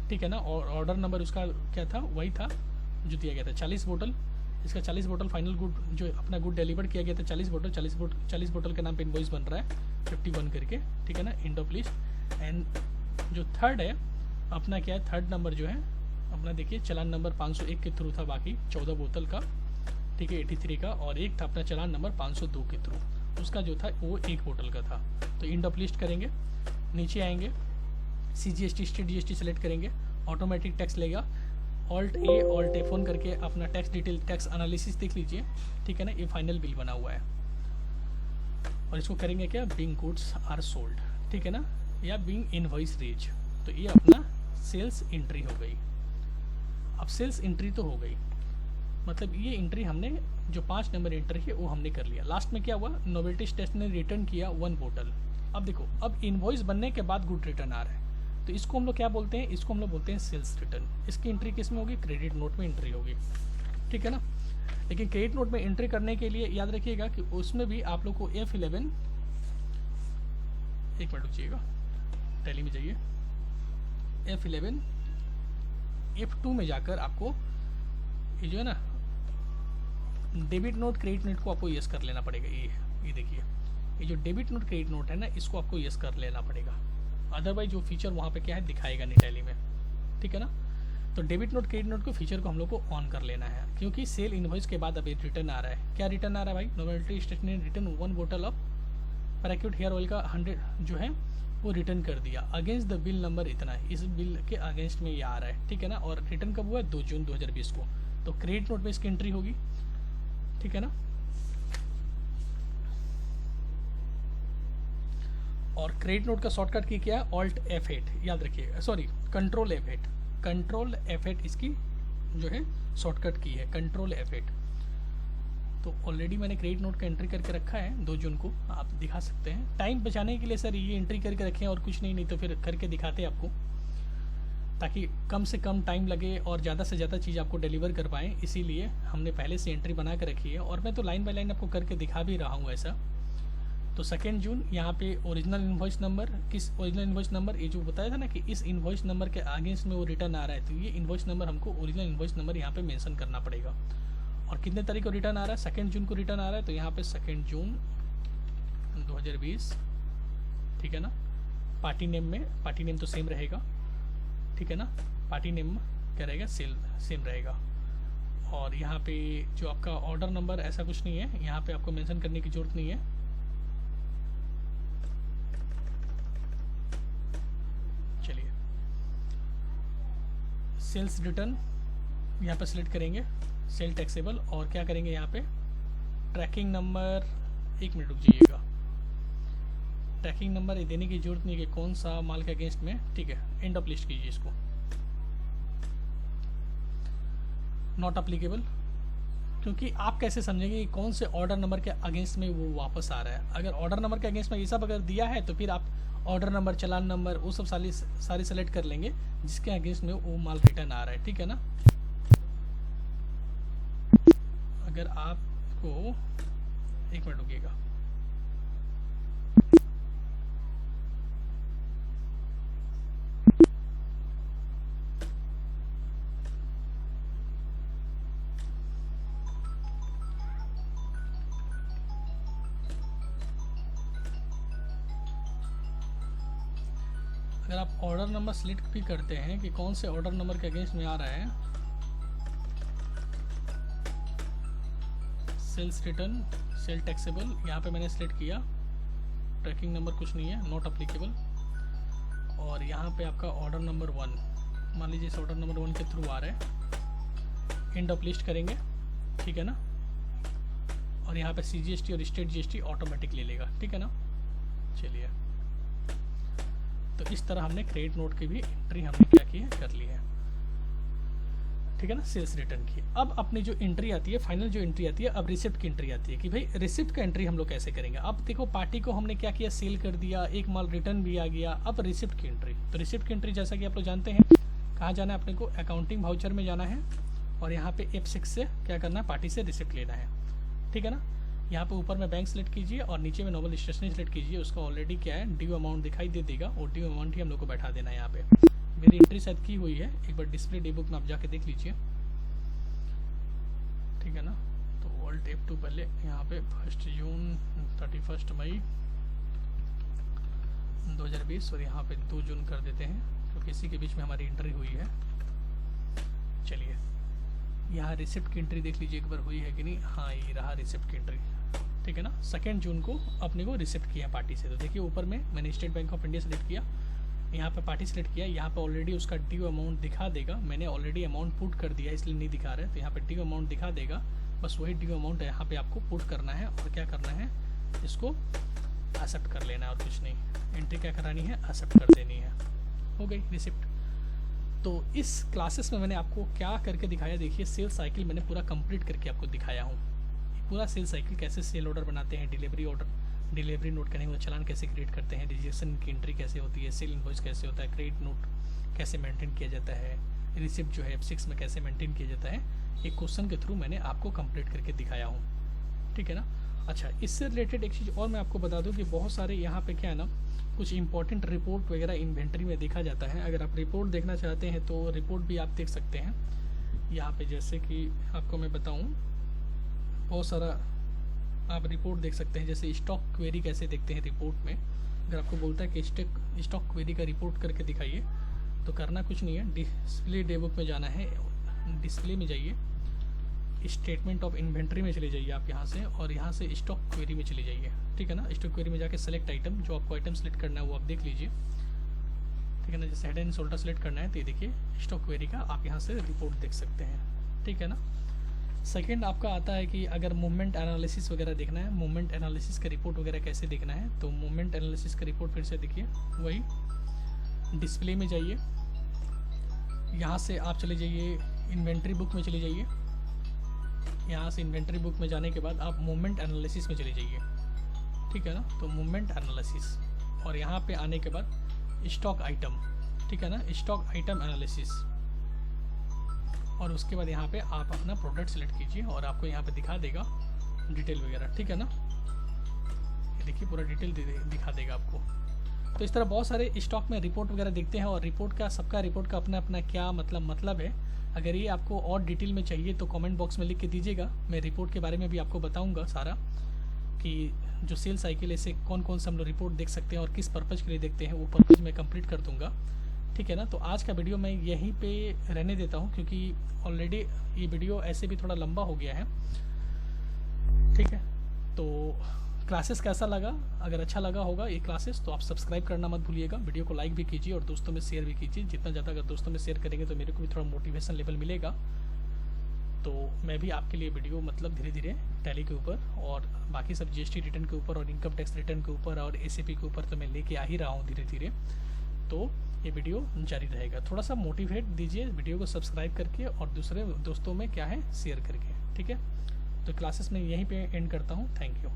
ठीक है ना। और ऑर्डर नंबर उसका क्या था, वही था जो दिया गया था 40 बोतल। इसका 40 बोतल फाइनल गुड जो अपना गुड डिलीवर किया गया था 40 बोतल, 40 बोतल के नाम पे इनवॉइस बन रहा है 51 करके, ठीक है ना, एंड ऑफ लिस्ट। एंड जो थर्ड है अपना क्या है, थर्ड नंबर जो है अपना देखिए चालान नंबर 501 के थ्रू था, बाकी 14 बोतल का, ठीक है, 83 का, और एक था अपना चालान नंबर 502 के थ्रू, उसका जो था वो 1 बोतल का था। तो एंड ऑफ लिस्ट करेंगे, नीचे आएंगे, CGST स्टेट GST सेलेक्ट करेंगे, ऑटोमेटिक टैक्स लेगा, ऑल्ट F1 करके अपना टैक्स डिटेल टैक्स एनालिसिस देख लीजिए, ठीक है ना। ये फाइनल बिल बना हुआ है और इसको करेंगे क्या, बिंग गुड्स आर सोल्ड, ठीक है ना, या बिंग इनवॉइस रीच। तो ये अपना सेल्स एंट्री हो गई। अब सेल्स एंट्री तो हो गई, मतलब ये एंट्री हमने जो 5 नंबर एंट्री है वो हमने कर लिया। लास्ट में क्या हुआ, नोवेल्टी स्टेशन ने रिटर्न किया 1 बोतल। अब देखो, अब इनवॉइस बनने के बाद गुड रिटर्न आ रहा है, तो इसको हम लोग क्या बोलते हैं, इसको हम लोग बोलते हैं सेल्स रिटर्न। इसकी एंट्री किस में होगी, क्रेडिट नोट में एंट्री होगी, ठीक है ना। लेकिन क्रेडिट नोट में एंट्री करने के लिए याद रखिएगा कि उसमें भी आप लोग को F11, एक मिनट रुकिएगा, टैली में जाइए, F11 F2 में जाकर आपको ये जो है ना डेबिट नोट क्रेडिट नोट को आपको यस कर लेना पड़ेगा। ये देखिए, ये जो डेबिट नोट क्रेडिट नोट है ना, इसको आपको यस कर लेना पड़ेगा, अदरवाइज जो फीचर वहाँ पे क्या है दिखाएगा नहीं टैली में, ठीक है ना। तो डेबिट नोट क्रेडिट नोट को फीचर को हम लोग को ऑन कर लेना है, क्योंकि सेल इनवॉइस के बाद अभी रिटर्न आ रहा है। क्या रिटर्न आ रहा है भाई, नोवेल्टी स्टेशनरी रिटर्न 1 बोतल ऑफ पैराक्यूट हेयर ऑयल का 100 जो है वो रिटर्न कर दिया अगेंस्ट द बिल नंबर इतना है, इस बिल के अगेंस्ट में ये आ रहा है, ठीक है ना। और रिटर्न कब हुआ है, 2 जून 2020 को। तो क्रेडिट नोट में इसकी एंट्री होगी, ठीक है ना। और क्रेडिट नोट का शॉर्टकट की क्या है, ऑल्ट F8, याद रखिएगा, सॉरी कंट्रोल F8 इसकी जो है शॉर्टकट की है, कंट्रोल F8। तो ऑलरेडी मैंने क्रेडिट नोट का एंट्री करके रखा है 2 जून को, आप दिखा सकते हैं। टाइम बचाने के लिए सर ये एंट्री करके रखें और कुछ नहीं तो फिर करके दिखाते आपको, ताकि कम से कम टाइम लगे और ज़्यादा से ज़्यादा चीज़ आपको डिलीवर कर पाएँ, इसीलिए हमने पहले से एंट्री बना कर रखी है। और मैं तो लाइन बाय लाइन आपको करके दिखा भी रहा हूँ ऐसा। तो 2 जून यहाँ पे ओरिजिनल इनवॉइस नंबर, किस ओरिजिनल इनवॉइस नंबर, ये जो बताया था ना कि इस इनवॉइस नंबर के अगेंस्ट में वो रिटर्न आ रहा है, तो ये इनवॉइस नंबर हमको ओरिजिनल इनवॉइस नंबर यहाँ पे मेंशन करना पड़ेगा। और कितने तारीख को रिटर्न आ रहा है, 2 जून को रिटर्न आ रहा है, तो यहाँ पे 2 जून 2020, ठीक है ना। पार्टी नेम तो सेम रहेगा, ठीक है ना, पार्टी नेम क्या रहेगा, सेम रहेगा। और यहाँ पे जो आपका ऑर्डर नंबर ऐसा कुछ नहीं है, यहाँ पे आपको मेंशन करने की जरूरत नहीं है। चलिए, सेल्स रिटर्न यहाँ पे सिलेक्ट करेंगे, सेल टैक्सेबल, और क्या करेंगे यहाँ पे ट्रैकिंग नंबर, 1 मिनट रुक जाइएगा, ट्रैकिंग नंबर देने की जरूरत नहीं है कि कौन सा माल के अगेंस्ट में, ठीक है। एंड ऑफ लिस्ट कीजिए इसको, नॉट अप्लीकेबल, क्योंकि आप कैसे समझेंगे कि कौन से ऑर्डर नंबर के अगेंस्ट में वो वापस आ रहा है। अगर ऑर्डर नंबर के अगेंस्ट में ये सब अगर दिया है तो फिर आप ऑर्डर नंबर, चालान नंबर, वो सब सारी सेलेक्ट कर लेंगे जिसके अगेंस्ट में वो माल रिटर्न आ रहा है, ठीक है ना। अगर आपको 1 मिनट रुकिएगा, अगर आप ऑर्डर नंबर सिलेक्ट भी करते हैं कि कौन से ऑर्डर नंबर के अगेंस्ट में आ रहा है, सेल्स रिटर्न, सेल टैक्सेबल, यहाँ पे मैंने सिलेक्ट किया, ट्रैकिंग नंबर कुछ नहीं है, नॉट अप्लीकेबल। और यहाँ पे आपका ऑर्डर नंबर 1, मान लीजिए इस ऑर्डर नंबर 1 के थ्रू आ रहा है, एंड ऑफ लिस्ट करेंगे, ठीक है ना। और यहाँ पे CGST और स्टेट GST ऑटोमेटिक ले लेगा, ठीक है ना। चलिए, तो इस तरह हमने क्रेडिट नोट की भी एंट्री हमने क्या की है, कर ली है, ठीक है ना, सेल्स रिटर्न की। अब अपनी जो एंट्री आती है, फाइनल जो एंट्री आती है, अब रिसिप्ट की एंट्री आती है कि भाई रिसिप्ट का एंट्री हम लोग कैसे करेंगे। अब देखो, पार्टी को हमने क्या किया, सेल कर दिया, एक माल रिटर्न भी आ गया, अब रिसिप्ट की एंट्री। तो रिसिप्ट की एंट्री जैसा कि आप लोग जानते हैं, कहाँ जाना है अपने को, अकाउंटिंग वाउचर में जाना है, और यहाँ पे F6 से क्या करना है, पार्टी से रिसिप्ट लेना है, ठीक है ना। यहाँ पे ऊपर में बैंक सेलेक्ट कीजिए और नीचे में नॉर्मल स्टेशनरी सेलेक्ट कीजिए, उसका ऑलरेडी क्या है ड्यू अमाउंट दिखाई दे देगा, और ड्यू अमाउंट ही हम लोग को बैठा देना है यहाँ पे। मेरी एंट्री एंट्री शायद की हुई है, एक बार डिस्प्ले डे बुक में आप जाके देख लीजिए, ठीक है ना। तो ऑल्ट F2 पहले यहाँ पे 1 जून 31 मई 2020 और यहाँ पे 2 जून कर देते हैं क्योंकि इसी के बीच में हमारी एंट्री हुई है। चलिए यहाँ रिसिप्ट की एंट्री देख लीजिए एक बार हुई है कि नहीं। हाँ, ये रहा रिसिप्ट की एंट्री, ठीक है ना। 2 जून को अपने को रिसिप्ट किया पार्टी से। तो देखिए ऊपर में मैंने state bank of India select किया, यहाँ पे पार्टी सेलेक्ट किया, यहाँ पे ऑलरेडी उसका ड्यू अमाउंट दिखा देगा। मैंने ऑलरेडी अमाउंट पुट कर दिया इसलिए नहीं दिखा रहा है, तो यहाँ पे ड्यू अमाउंट दिखा देगा। बस वही ड्यू अमाउंट यहाँ पे आपको पुट करना है और क्या करना है, इसको एक्सेप्ट कर लेना है और कुछ नहीं। एंट्री क्या करानी है, एक्सेप्ट कर देनी है, हो गई रिसिप्ट। तो इस क्लासेस में मैंने आपको क्या करके दिखाया, देखिए सेल साइकिल मैंने पूरा कंप्लीट करके आपको दिखाया हूँ। पूरा सेल साइकिल कैसे सेल ऑर्डर बनाते हैं, डिलीवरी ऑर्डर, डिलीवरी नोट करने के चालान कैसे क्रिएट करते हैं, रिजेक्शन की एंट्री कैसे होती है, सेल इनवॉइस कैसे होता है, क्रेडिट नोट कैसे मेंटेन किया जाता है, रिसिप्ट जो है F6 में कैसे मेंटेन किया जाता है, एक क्वेश्चन के थ्रू मैंने आपको कंप्लीट करके दिखाया हूँ, ठीक है ना। अच्छा, इससे रिलेटेड एक चीज़ और मैं आपको बता दूँ कि बहुत सारे यहाँ पे क्या है ना, कुछ इंपॉर्टेंट रिपोर्ट वगैरह इन्वेंट्री में देखा जाता है। अगर आप रिपोर्ट देखना चाहते हैं तो रिपोर्ट भी आप देख सकते हैं यहाँ पे। जैसे कि आपको मैं बताऊँ, बहुत सारा आप रिपोर्ट देख सकते हैं। जैसे स्टॉक क्वेरी कैसे देखते हैं रिपोर्ट में, अगर आपको बोलता है कि स्टॉक क्वेरी का रिपोर्ट करके दिखाइए, तो करना कुछ नहीं है, डिस्प्ले डे बुक में जाना है, डिस्प्ले में जाइए, स्टेटमेंट ऑफ इन्वेंट्री में चले जाइए आप यहाँ से, और यहाँ से स्टॉक क्वेरी में चले जाइए, ठीक है ना। स्टॉक क्वेरी में जाके सेलेक्ट आइटम, जो आपको आइटम सेलेक्ट करना है वो आप देख लीजिए, ठीक है ना। जैसे हेड एंड शोल्डर सेलेक्ट करना है तो ये देखिए स्टॉक क्वेरी का आप यहाँ से रिपोर्ट देख सकते हैं, ठीक है ना। सेकंड आपका आता है कि अगर मूवमेंट एनालिसिस वगैरह देखना है, मूवमेंट एनालिसिस का रिपोर्ट वगैरह कैसे देखना है, तो मूवमेंट एनालिसिस का रिपोर्ट फिर से देखिए, वही डिस्प्ले में जाइए, यहाँ से आप चले जाइए इन्वेंट्री बुक में चले जाइए, यहाँ से इन्वेंट्री बुक में जाने के बाद आप मूवमेंट एनालिसिस में चले जाइए, ठीक है ना। तो मूवमेंट एनालिसिस, और यहाँ पे आने के बाद स्टॉक आइटम, ठीक है ना, स्टॉक आइटम एनालिसिस, और उसके बाद यहाँ पे आप अपना प्रोडक्ट सेलेक्ट कीजिए और आपको यहाँ पे दिखा देगा डिटेल वगैरह, ठीक है ना। ये देखिए पूरा डिटेल दिखा देगा आपको। तो इस तरह बहुत सारे स्टॉक में रिपोर्ट वगैरह देखते हैं, और रिपोर्ट का सबका रिपोर्ट का अपना अपना क्या मतलब है। अगर ये आपको और डिटेल में चाहिए तो कमेंट बॉक्स में लिख के दीजिएगा, मैं रिपोर्ट के बारे में भी आपको बताऊँगा सारा, कि जो सेल साइकिल ऐसे कौन कौन से हम लोग रिपोर्ट देख सकते हैं और किस पर्पज़ के लिए देखते हैं, वो पर्पज़ मैं कंप्लीट कर दूँगा, ठीक है ना। तो आज का वीडियो मैं यहीं पे रहने देता हूँ क्योंकि ऑलरेडी ये वीडियो ऐसे भी थोड़ा लंबा हो गया है, ठीक है। तो क्लासेस कैसा लगा, अगर अच्छा लगा होगा ये क्लासेस तो आप सब्सक्राइब करना मत भूलिएगा, वीडियो को लाइक भी कीजिए और दोस्तों में शेयर भी कीजिए। जितना ज़्यादा अगर दोस्तों में शेयर करेंगे तो मेरे को भी थोड़ा मोटिवेशन लेवल मिलेगा, तो मैं भी आपके लिए वीडियो मतलब धीरे धीरे टैली के ऊपर और बाकी सब GST रिटर्न के ऊपर और इनकम टैक्स रिटर्न के ऊपर और ACP के ऊपर तो मैं लेके आ ही रहा हूँ धीरे धीरे। तो ये वीडियो जारी रहेगा, थोड़ा सा मोटिवेट दीजिए वीडियो को सब्सक्राइब करके और दूसरे दोस्तों में क्या है शेयर करके, ठीक है। तो क्लासेस में यहीं पे एंड करता हूँ, थैंक यू।